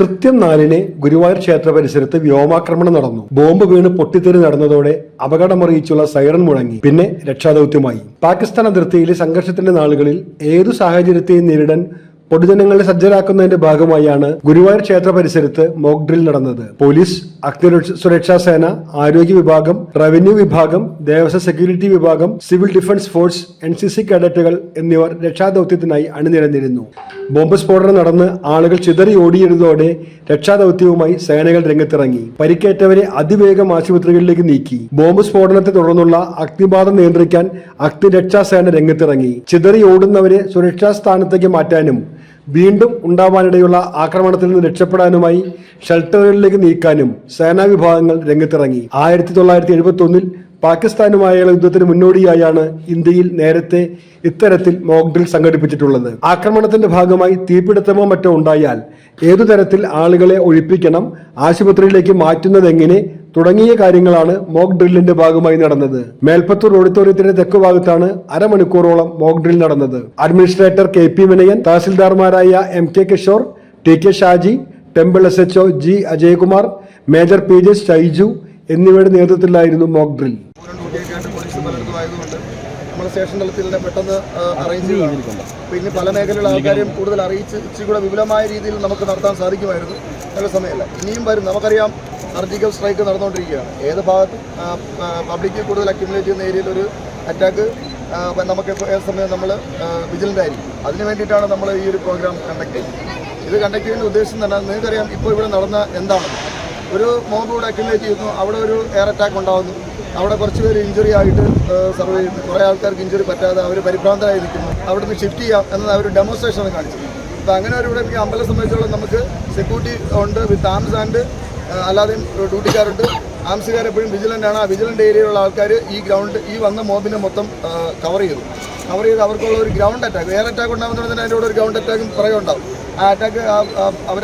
കൃത്യം 4-ന് ഗുരുവായൂർ ക്ഷേത്ര പരിസരത്ത് വ്യോമാക്രമണം നടന്നു. ബോംബ് വീണ് പൊട്ടിത്തെറി നടന്നതോടെ അപകടമറിയിച്ചുള്ള സൈറൺ മുഴങ്ങി. പിന്നെ രക്ഷാദൌത്യമായി. പാകിസ്ഥാൻ അതിർത്തിയിലെ സംഘർഷത്തിന്റെ നാളുകളിൽ ഏതു സാഹചര്യത്തെയും നേരിടാൻ പൊതുജനങ്ങളെ സജ്ജരാക്കുന്നതിന്റെ ഭാഗമായാണ് ഗുരുവായൂർ ക്ഷേത്ര പരിസരത്ത് മോക്ക് ഡ്രിൽ നടന്നത്. പോലീസ്, അഗ്നിസുരക്ഷാ സേന, ആരോഗ്യ വിഭാഗം, റവന്യൂ വിഭാഗം, ദേവസ്വം സെക്യൂരിറ്റി വിഭാഗം, സിവിൽ ഡിഫൻസ് ഫോഴ്സ്, NCC കേഡറ്റുകൾ എന്നിവർ രക്ഷാദൌത്യത്തിനായി അണിനിരന്നിരുന്നു. ബോംബ് സ്ഫോടനം നടന്ന് ആളുകൾ ചിതറി ഓടിയിരുന്നതോടെ രക്ഷാദൌത്യവുമായി സേനകൾ രംഗത്തിറങ്ങി. പരിക്കേറ്റവരെ അതിവേഗം ആശുപത്രികളിലേക്ക് നീക്കി. ബോംബ് സ്ഫോടനത്തെ തുടർന്നുള്ള അഗ്നിബാധ നിയന്ത്രിക്കാൻ അഗ്നിരക്ഷാ സേന രംഗത്തിറങ്ങി. ചിതറി ഓടുന്നവരെ സുരക്ഷാ സ്ഥാനത്തേക്ക് മാറ്റാനും വീണ്ടും ഉണ്ടാവാനിടയുള്ള ആക്രമണത്തിൽ നിന്ന് രക്ഷപ്പെടാനുമായി ഷെൽട്ടറുകളിലേക്ക് നീക്കാനും സേനാ വിഭാഗങ്ങൾ രംഗത്തിറങ്ങി. 1971-ൽ പാകിസ്ഥാനുമായുള്ള യുദ്ധത്തിന് മുന്നോടിയായാണ് ഇന്ത്യയിൽ നേരത്തെ ഇത്തരത്തിൽ മോക്ക് ഡ്രിൽ സംഘടിപ്പിച്ചിട്ടുള്ളത്. ആക്രമണത്തിന്റെ ഭാഗമായി തീപിടുത്തമോ മറ്റോ ഉണ്ടായാൽ ഏതു തരത്തിൽ ആളുകളെ ഒഴിപ്പിക്കണം, ആശുപത്രിയിലേക്ക് മാറ്റുന്നതെങ്ങനെ തുടങ്ങിയ കാര്യങ്ങളാണ് മോക്ക് ഡ്രില്ലിന്റെ ഭാഗമായി നടന്നത്. മേൽപ്പത്തൂർ ഓഡിറ്റോറിയത്തിന്റെ തെക്കുഭാഗത്താണ് അരമണിക്കൂറോളം മോക്ക് ഡ്രിൽ നടന്നത്. അഡ്മിനിസ്ട്രേറ്റർ KP വിനയൻ, തഹസിൽദാർമാരായ MK Kishore, TK Shaji, temple SHO G Ajayakumar, major PJ Shaiju എന്നിവരുടെ നേതൃത്വത്തിലായിരുന്നു മോക്ക് ഡ്രിൽ. നമ്മൾ സ്റ്റേഷൻ തലത്തിൽ തന്നെ പെട്ടെന്ന് അറേഞ്ച് ചെയ്തിട്ടുണ്ട്. പിന്നെ പല മേഖലയിലുള്ള ആൾക്കാരെയും കൂടുതൽ അറിയിച്ച് ഇച്ചിരി കൂടെ വിപുലമായ രീതിയിൽ നമുക്ക് നടത്താൻ സാധിക്കുമായിരുന്നു. നല്ല സമയമല്ല, ഇനിയും വരും. നമുക്കറിയാം, സർജിക്കൽ സ്ട്രൈക്ക് നടന്നുകൊണ്ടിരിക്കുകയാണ്. ഏത് ഭാഗത്തും പബ്ലിക്ക് കൂടുതൽ അക്യുമുലേറ്റ് ചെയ്യുന്ന ഏരിയയിൽ ഒരു അറ്റാക്ക് നമുക്ക് ഏത് സമയം നമ്മൾ വിജിലൻ്റ് ആയിരിക്കും. അതിന് വേണ്ടിയിട്ടാണ് നമ്മൾ ഈ ഒരു പ്രോഗ്രാം കണ്ടക്ട് ചെയ്യുന്നത്. ഇത് കണ്ടക്ട് ചെയ്യുന്ന ഉദ്ദേശം തന്നെ നിങ്ങൾക്കറിയാം, ഇപ്പോൾ ഇവിടെ നടന്ന എന്താണെന്ന്. ഒരു മോബ് ഇവിടെ അക്യുമുലേറ്റ് ചെയ്യുന്നു, അവിടെ ഒരു എയർ അറ്റാക്ക് ഉണ്ടാകുന്നു, അവിടെ കുറച്ച് പേര് ഇഞ്ചുറി ആയിട്ട് സർവേ ചെയ്യുന്നു, കുറേ ആൾക്കാർക്ക് ഇഞ്ചുറി പറ്റാതെ അവർ പരിഭ്രാന്തരായി നിൽക്കുന്നു. അവിടെ നിന്ന് ഷിഫ്റ്റ് ചെയ്യാം എന്നത് അവർ ഡെമോൺസ്ട്രേഷൻ കാണിച്ചു. അപ്പോൾ അങ്ങനെ ഒരു ഇവിടെ അമ്പലം സംബന്ധിച്ചോളം നമുക്ക് സെക്യൂരിറ്റി ഉണ്ട് വിത്ത് ആംസ് ആൻഡ് അല്ലാതെയും ഡ്യൂട്ടിക്കാരുണ്ട്. ആംസുകാർ എപ്പോഴും വിജിലൻ്റ് ആണ്. ആ വിജിലൻ്റ് ഏരിയയിലുള്ള ആൾക്കാർ ഈ വന്ന മോബിനെ മൊത്തം കവർ ചെയ്ത് അവർക്കുള്ള ഒരു ഗ്രൗണ്ട് അറ്റാക്ക്, എയർ അറ്റാക്ക് ഉണ്ടാകുന്നതുകൊണ്ട് തന്നെ അതിൻ്റെ കൂടെ ഒരു ഗ്രൗണ്ട് അറ്റാക്കും പുറകെ ഉണ്ടാവും. ആ അറ്റാക്ക് അവരെ